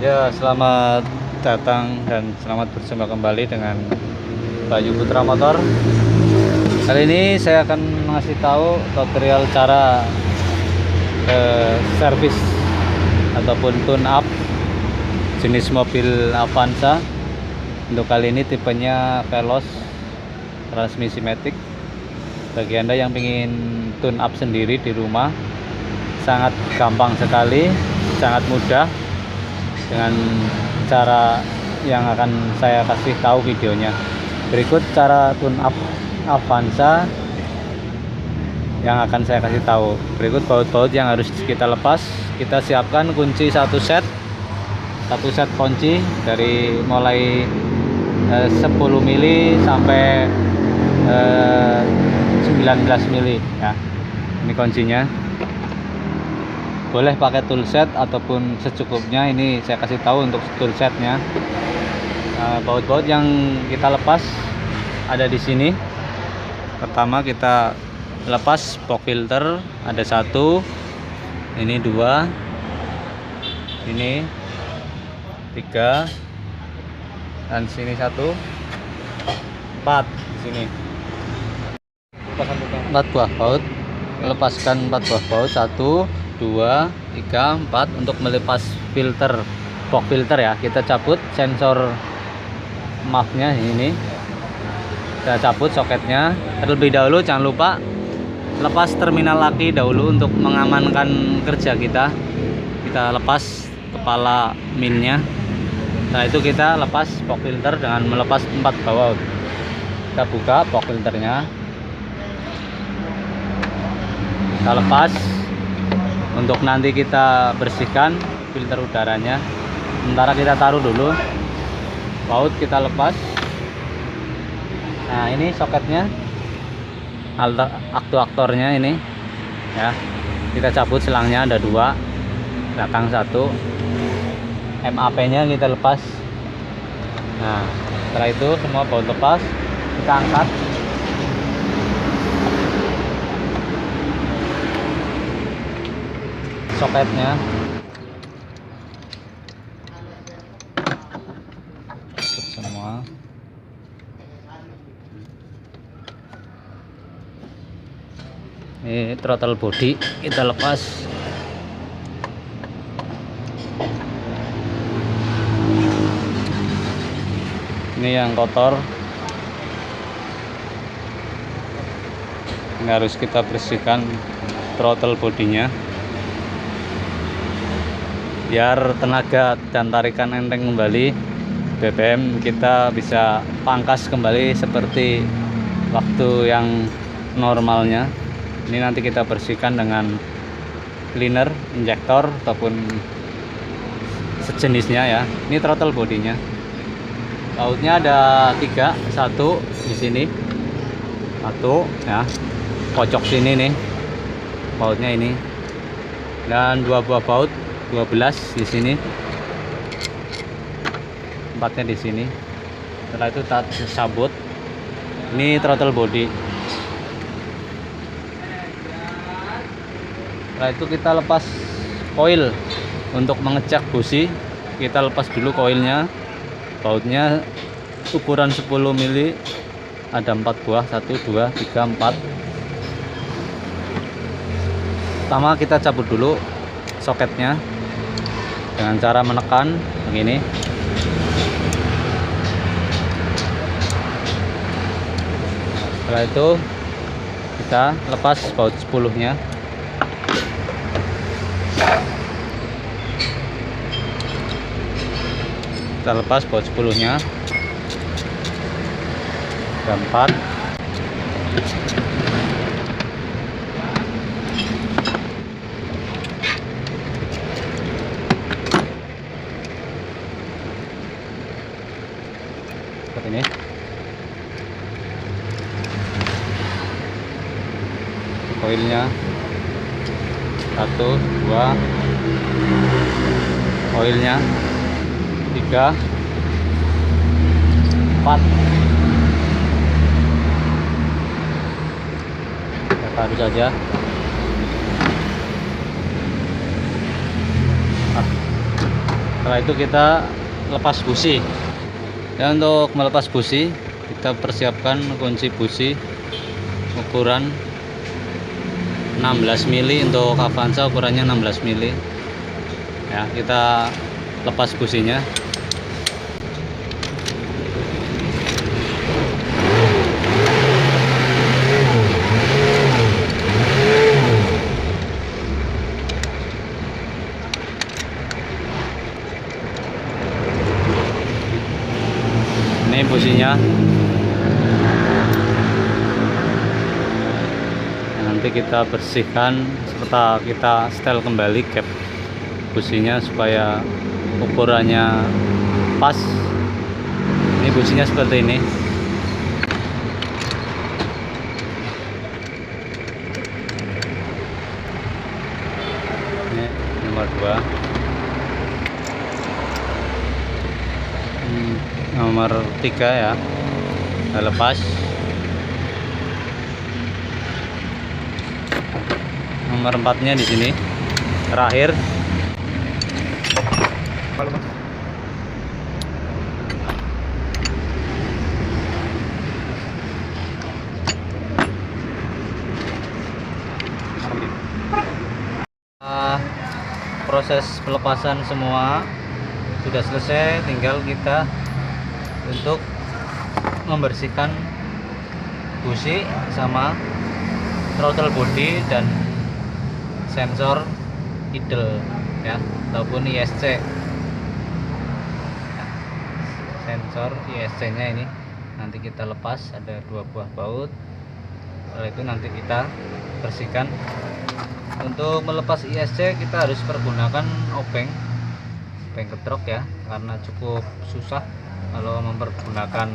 Ya, selamat datang dan selamat berjumpa kembali dengan Bayu Putra Motor. Kali ini saya akan mengasih tahu tutorial cara servis ataupun tune up jenis mobil Avanza. Untuk kali ini tipenya Veloz, transmisi matic. Bagi Anda yang ingin tune up sendiri di rumah, sangat gampang sekali, sangat mudah dengan cara yang akan saya kasih tahu videonya. Berikut cara tune up Avanza yang akan saya kasih tahu. Berikut baut-baut yang harus kita lepas. Kita siapkan kunci satu set kunci dari mulai 10 mili sampai 19 mili ya. Ini kuncinya. Boleh pakai toolset ataupun secukupnya. Ini saya kasih tahu untuk toolsetnya. Baut-baut yang kita lepas ada di sini. Pertama kita lepas box filter, ada satu, ini dua, ini tiga, dan sini satu, empat di sini. 4 buah baut. Lepaskan 4 buah baut, 1 2 3 4 untuk melepas filter, box filter ya. Kita cabut sensor MAF-nya ini. Kita cabut soketnya. Terlebih dahulu jangan lupa lepas terminal laki dahulu untuk mengamankan kerja kita. Kita lepas kepala minnya. Setelah itu kita lepas box filter dengan melepas 4 baut. Kita buka box filternya. Kita lepas. Untuk nanti kita bersihkan filter udaranya. Sementara kita taruh dulu. Baut kita lepas. Nah, ini soketnya, aktuatornya ini ya. Kita cabut selangnya, ada 2, belakang 1. MAP nya kita lepas. Nah, setelah itu semua baut lepas, kita angkat. Soketnya semua. Ini throttle body kita lepas. Ini yang kotor, ini harus kita bersihkan throttle bodinya biar tenaga dan tarikan enteng kembali. BBM kita bisa pangkas kembali seperti waktu yang normalnya. Ini nanti kita bersihkan dengan cleaner, injektor ataupun sejenisnya ya. Ini throttle bodinya. Bautnya ada 3, 1 di sini, 1 ya, pojok sini nih bautnya ini, dan 2 buah baut 12 di sini, 4-nya di sini. Setelah itu kita cabut. Ini throttle body. Setelah itu kita lepas koil untuk mengecek busi. Kita lepas dulu koilnya. Bautnya ukuran 10 mili, ada 4 buah, 1 2 3 4. Pertama kita cabut dulu soketnya dengan cara menekan begini. Setelah itu kita lepas baut 10-nya. Kita lepas baut 10-nya. Ada 4. Seperti ini. Koilnya 1 2, koilnya 3 4. Kita taruh saja. Setelah itu kita lepas busi ya. Untuk melepas busi kita persiapkan kunci busi ukuran 16 mili. Untuk Avanza ukurannya 16 mili ya. Kita lepas businya. Ini businya. Nanti kita bersihkan serta kita setel kembali cap businya supaya ukurannya pas. Ini businya seperti ini. Ini nomor 2. Nomor 3 ya. Kita lepas. Nomor 4-nya di sini. Terakhir. Proses pelepasan semua sudah selesai, tinggal kita untuk membersihkan busi sama throttle body dan sensor idle ya, ataupun ISC ya. Sensor ISC nya ini nanti kita lepas, ada 2 buah baut. Setelah itu nanti kita bersihkan. Untuk melepas ISC kita harus pergunakan obeng ketrok ya, karena cukup susah kalau mempergunakan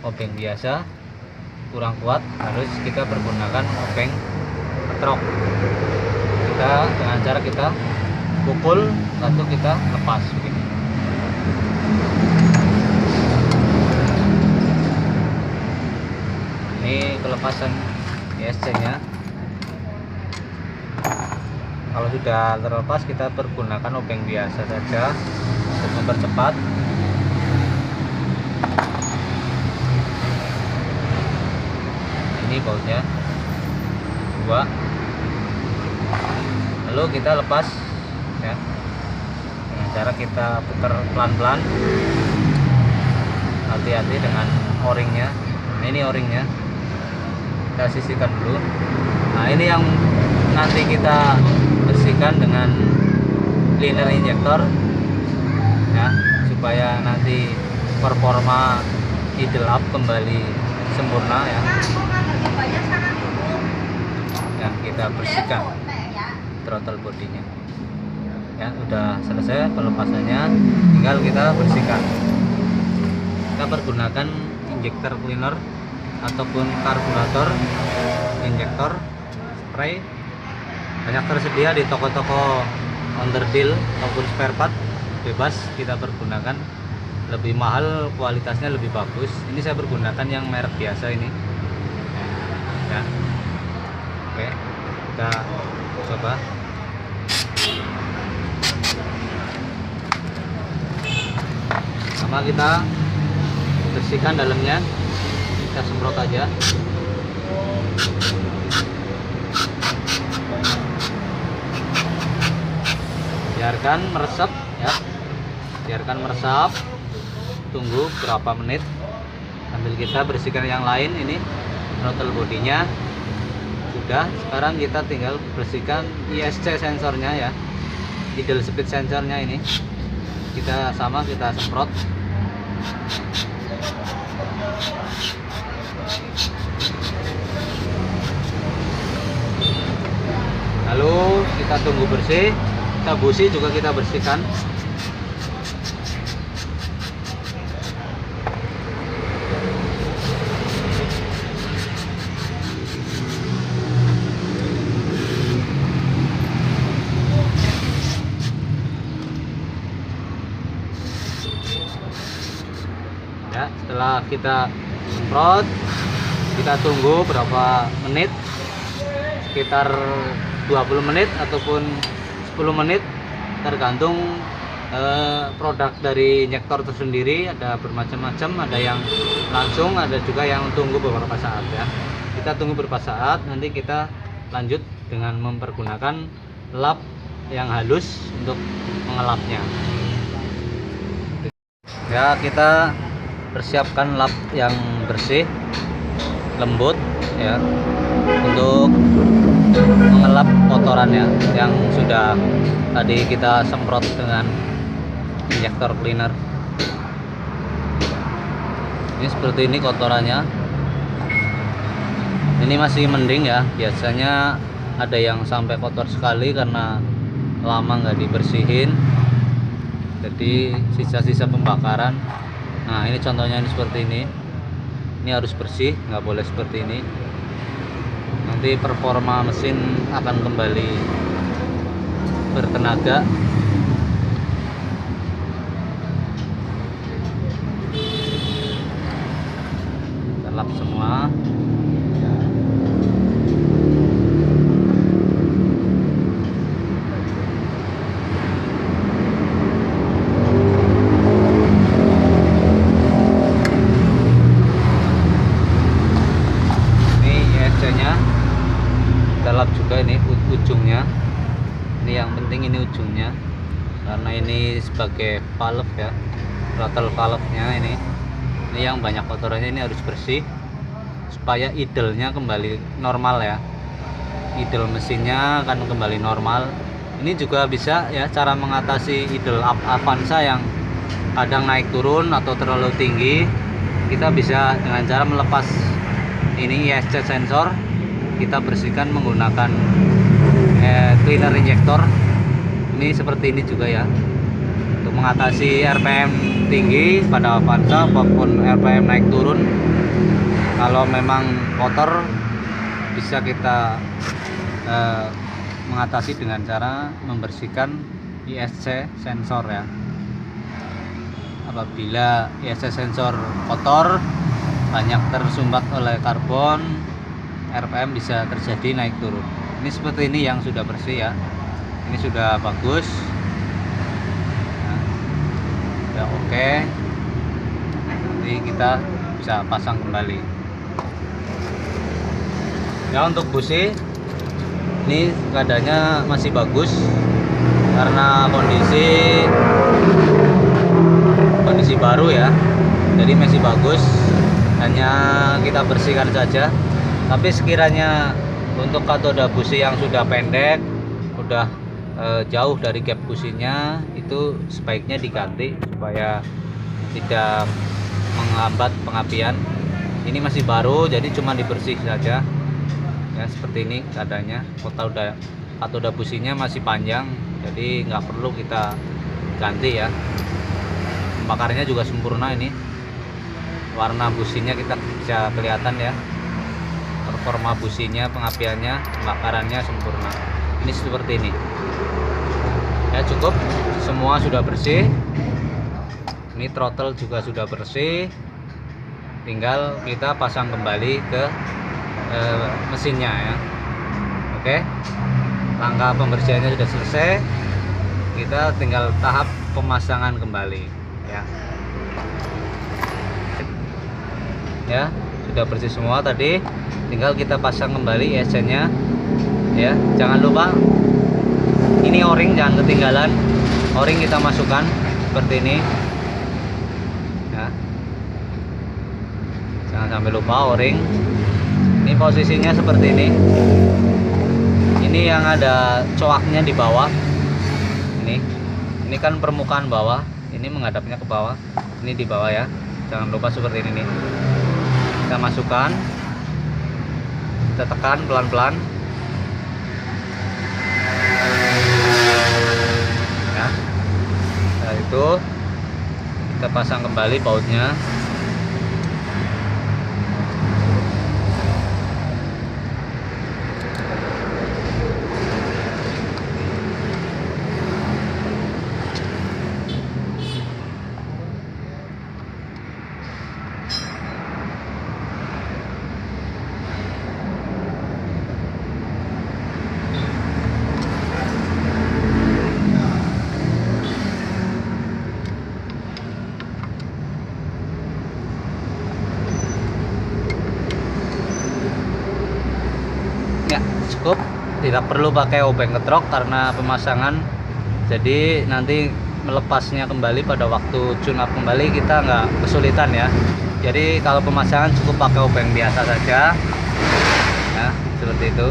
obeng biasa, kurang kuat. Harus kita pergunakan obeng ketrok. Kita dengan cara kita pukul lalu kita lepas begini. Ini pelepasan ISC nya. Kalau sudah terlepas kita pergunakan obeng biasa saja untuk mempercepat. Ini bautnya 2. Lalu kita lepas ya, dengan cara kita putar pelan-pelan. Hati-hati dengan o-ringnya. Nah, ini o-ringnya kita sisihkan dulu. Nah, ini yang nanti kita bersihkan dengan liner injektor ya, supaya nanti performa idle up kembali sempurna ya. Yang kita bersihkan throttle bodinya ya. Udah selesai pelepasannya, tinggal kita bersihkan. Kita pergunakan injektor cleaner ataupun karburator injektor spray. Banyak tersedia di toko-toko onderdil ataupun spare part, bebas kita pergunakan. Lebih mahal, kualitasnya lebih bagus. Ini saya pergunakan yang merek biasa ini ya. Oke, kita coba. Sama kita bersihkan dalamnya, kita semprot aja. Biarkan meresap ya, biarkan meresap, tunggu berapa menit sambil kita bersihkan yang lain. Ini throttle bodinya sudah. Sekarang kita tinggal bersihkan ISC sensornya ya, idle speed sensornya. Ini kita semprot. Lalu kita tunggu bersih. Busi juga kita bersihkan. Ya, setelah kita semprot, kita tunggu berapa menit, sekitar 20 menit ataupun 10 menit, tergantung produk dari injektor itu sendiri ada bermacam-macam, ada yang langsung, ada juga yang tunggu beberapa saat ya. Kita tunggu beberapa saat, nanti kita lanjut dengan mempergunakan lap yang halus untuk mengelapnya ya. Kita persiapkan lap yang bersih, lembut ya, untuk mengelap kotorannya yang sudah tadi kita semprot dengan injektor cleaner. Ini seperti ini kotorannya. Ini masih mending ya, biasanya ada yang sampai kotor sekali karena lama nggak dibersihin, jadi sisa-sisa pembakaran. Nah ini contohnya, ini seperti ini harus bersih, nggak boleh seperti ini, nanti performa mesin akan kembali bertenaga. Kita lap semua. Kita lap juga ini ujungnya. Ini yang penting ini ujungnya, karena ini sebagai valve ya, throttle valve-nya ini yang banyak kotorannya, ini harus bersih supaya idle-nya kembali normal ya. Idle mesinnya akan kembali normal. Ini juga bisa ya cara mengatasi idle Avanza yang kadang naik turun atau terlalu tinggi. Kita bisa dengan cara melepas ini ISC sensor, kita bersihkan menggunakan cleaner injektor. Ini seperti ini juga ya, untuk mengatasi RPM tinggi pada Avanza maupun RPM naik turun. Kalau memang kotor, bisa kita mengatasi dengan cara membersihkan ISC sensor ya. Apabila ISC sensor kotor, banyak tersumbat oleh karbon, RPM bisa terjadi naik turun. Ini seperti ini yang sudah bersih ya, ini sudah bagus, nah, sudah oke. Nanti kita bisa pasang kembali ya. Untuk busi ini keadaannya masih bagus karena kondisi baru ya, jadi masih bagus, hanya kita bersihkan saja. Tapi sekiranya untuk katoda busi yang sudah pendek, udah jauh dari gap businya, itu sebaiknya diganti supaya tidak menghambat pengapian. Ini masih baru, jadi cuma dibersih saja ya. Seperti ini keadaannya. Katoda businya masih panjang, jadi nggak perlu kita ganti ya. Pembakarnya juga sempurna, ini warna businya kita bisa kelihatan ya, performa businya, pengapiannya, pembakarannya sempurna. Ini seperti ini ya. Cukup, semua sudah bersih. Ini throttle juga sudah bersih, tinggal kita pasang kembali ke mesinnya ya. Oke, langkah pembersihannya sudah selesai, kita tinggal tahap pemasangan kembali ya. Ya, sudah bersih semua tadi, tinggal kita pasang kembali ISC-nya ya. Jangan lupa ini o-ring jangan ketinggalan, o-ring kita masukkan seperti ini ya, jangan sampai lupa o-ring. Ini posisinya seperti ini. Ini yang ada coaknya di bawah. Ini kan permukaan bawah, ini menghadapnya ke bawah, ini di bawah ya. Jangan lupa seperti ini nih. Kita masukkan, kita tekan pelan-pelan ya. Setelah itu kita pasang kembali bautnya. cukup, tidak perlu pakai obeng ketrok karena pemasangan. Jadi nanti melepasnya kembali pada waktu tune up kembali kita nggak kesulitan ya. Jadi kalau pemasangan cukup pakai obeng biasa saja ya, seperti itu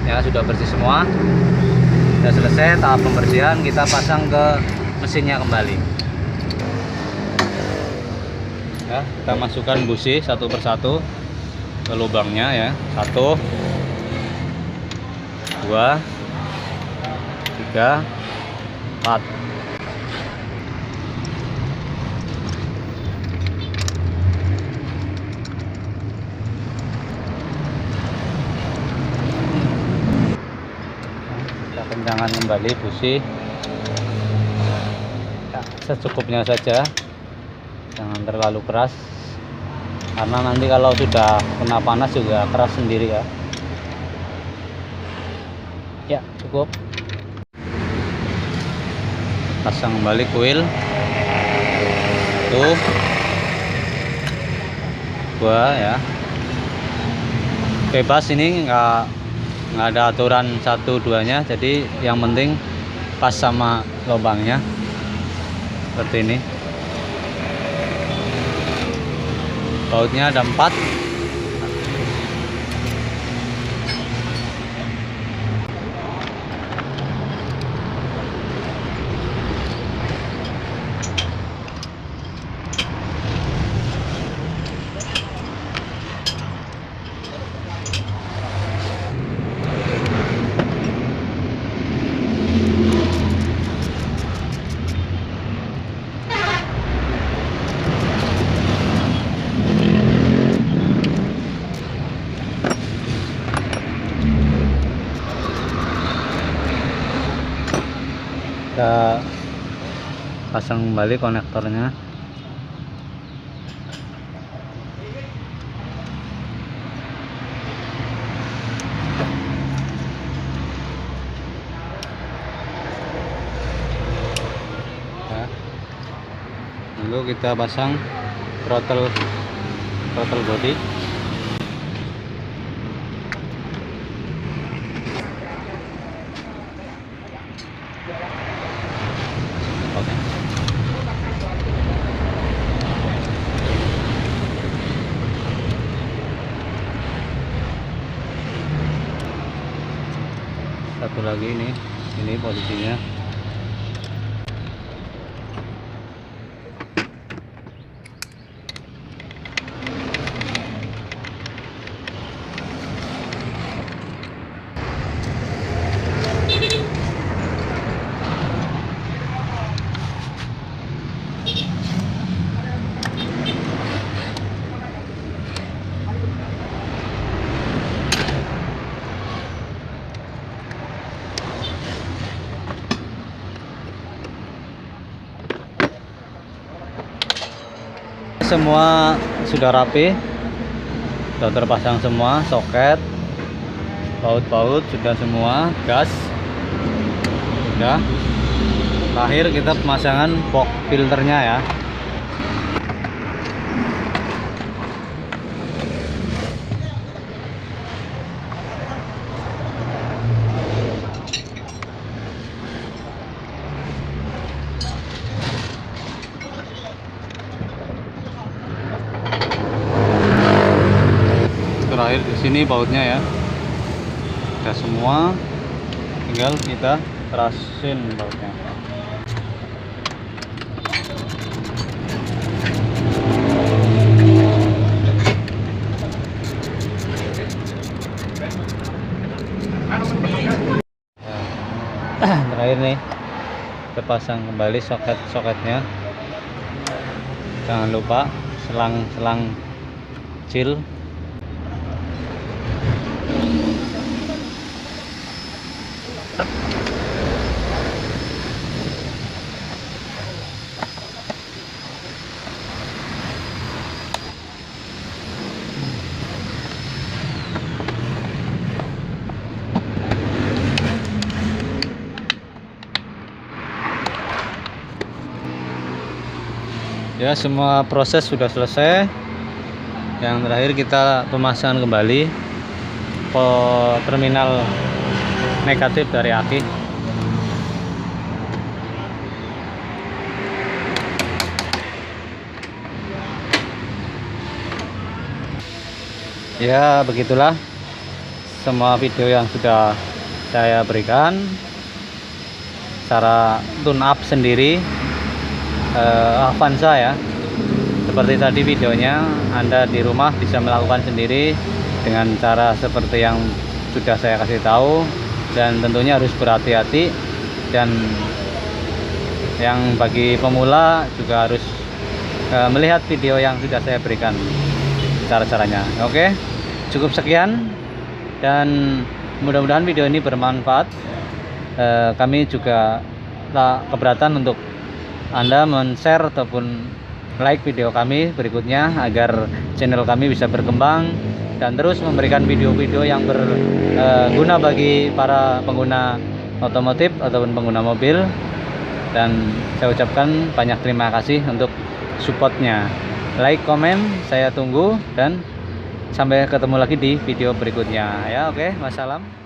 ya. Sudah bersih semua, sudah selesai tahap pembersihan. Kita pasang ke mesinnya kembali ya. Kita masukkan busi satu persatu ke lubangnya ya. 1, 2, 3, 4. Kita kencangkan kembali busi ya, secukupnya saja, jangan terlalu keras karena nanti kalau sudah kena panas juga keras sendiri ya. Ya cukup. Pasang kembali kuil. Tuh 2 ya. Bebas ini, nggak ada aturan 1-2-nya. Jadi yang penting pas sama lubangnya seperti ini. Bautnya ada 4. Kita pasang kembali konektornya. Ya. Lalu kita pasang throttle body. Oke. Satu lagi ini posisinya. Semua sudah rapi, sudah terpasang semua, soket, baut sudah semua, gas sudah. Terakhir kita pemasangan box filternya ya. Terakhir di sini bautnya ya, udah semua, tinggal kita kerasin bautnya. Terakhir nih kita pasang kembali soket-soketnya. Jangan lupa selang kecil. Ya, semua proses sudah selesai. Yang terakhir kita pemasangan kembali terminal negatif dari aki. Ya, begitulah semua video yang sudah saya berikan, cara tune up sendiri Avanza ya. Seperti tadi videonya, Anda di rumah bisa melakukan sendiri dengan cara seperti yang sudah saya kasih tahu, dan tentunya harus berhati-hati. Dan yang bagi pemula juga harus melihat video yang sudah saya berikan cara-caranya. Oke, cukup sekian, dan mudah-mudahan video ini bermanfaat. Kami juga tak keberatan untuk Anda men-share ataupun like video kami berikutnya, agar channel kami bisa berkembang dan terus memberikan video-video yang berguna bagi para pengguna otomotif ataupun pengguna mobil. Dan saya ucapkan banyak terima kasih untuk supportnya. Like, komen, saya tunggu, dan sampai ketemu lagi di video berikutnya ya. Oke, wassalam.